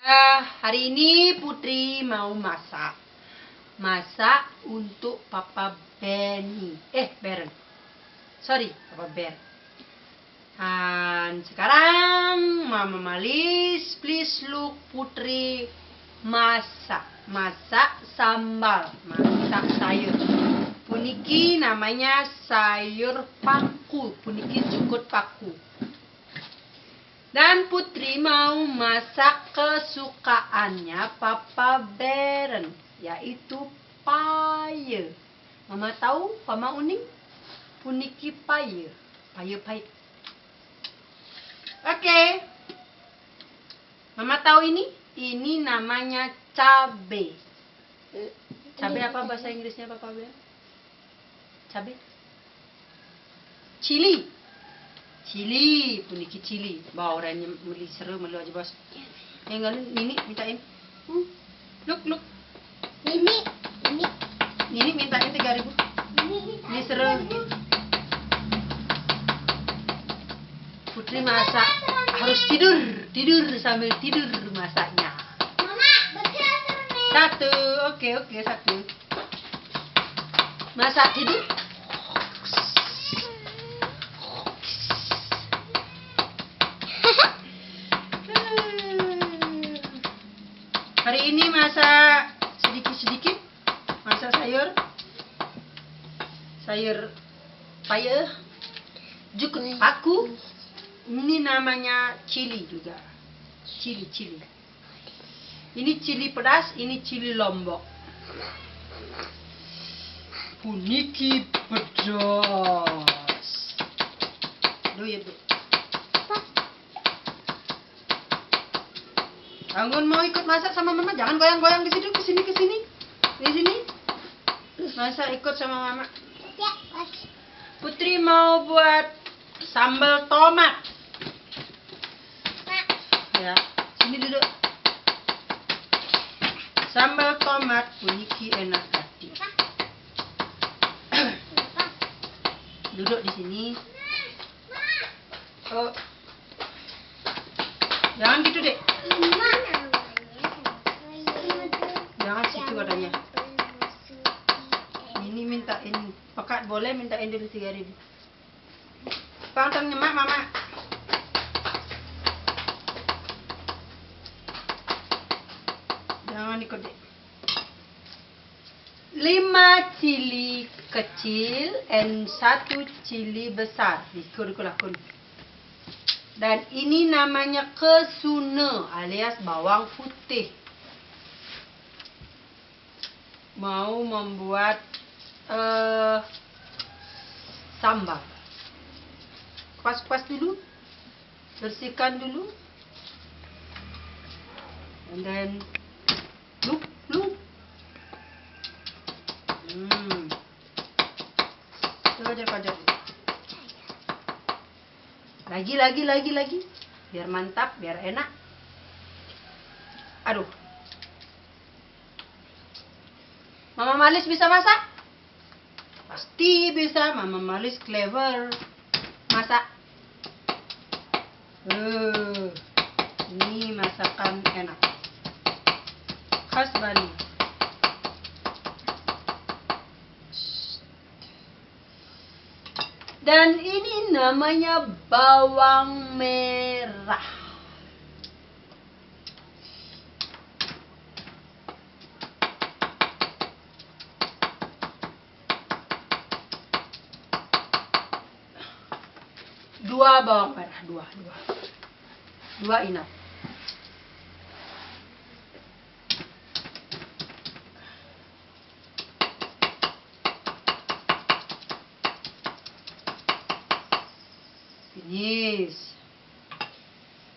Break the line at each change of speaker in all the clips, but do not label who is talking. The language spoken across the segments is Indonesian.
Hari ini Putri mau masak. Masak untuk Papa Benny. Beren. Sorry, Papa Ber. Dan sekarang Mama Malis, please look Putri masak. Masak sambal, masak sayur. Puniki namanya sayur paku. Puniki jukut paku. Dan Putri mau masak kesukaannya Papa Beren, yaitu paye. Mama tahu, Mama Uning? Puniki paye. Paye pahit. Oke. Mama tahu ini? Ini namanya cabe. Cabe apa bahasa Inggrisnya Papa Beren? Cabe? Chili. Cili, puniki cili. Bawa orangnya meli seru melu aja bos. Yang Nini mintain. Look. Nini mintain 3.000. Ini seru. Putri masak harus tidur sambil tidur masaknya.
Mama,
Satu, oke, satu. Masak tidur. Hari ini masak sedikit-sedikit, masak sayur paye, jukut paku. Ini namanya cili juga, cili. Ini cili pedas, ini cili lombok. Puniki pedas. Duh. Anggun mau ikut masak sama Mama, jangan goyang-goyang di situ, kesini. Di sini. Masak ikut sama Mama.
Ya,
Putri mau buat sambal tomat. Ya, sini duduk. Sambal tomat puniki enak hati. Duduk di sini. Oh. Jangan gitu, Dek. Jangan situ katanya. Ini mintain, pekat boleh mintain dulu 3.000. Pantang nyemak Mama. Jangan ikut, Dek. 5 cili kecil dan 1 cili besar. Dikur-kur. Dan ini namanya kesune alias bawang putih. Mau membuat sambal. Kupas dulu. Bersihkan dulu. And then look. Kocok. Lagi. Biar mantap, biar enak. Aduh. Mama Malis bisa masak? Pasti bisa. Mama Malis clever masak. Ini masakan enak. Khas Bali. Dan ini namanya bawang merah. Dua bawang merah, dua enough. Finish.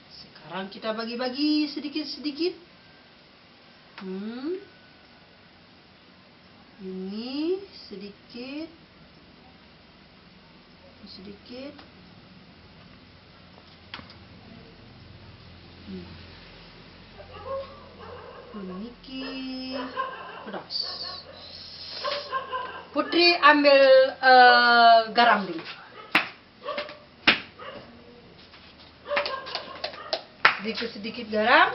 Sekarang kita bagi-bagi sedikit-sedikit. Ini sedikit. Puniki pedas. Putri ambil garam dulu. Sedikit-sedikit garam.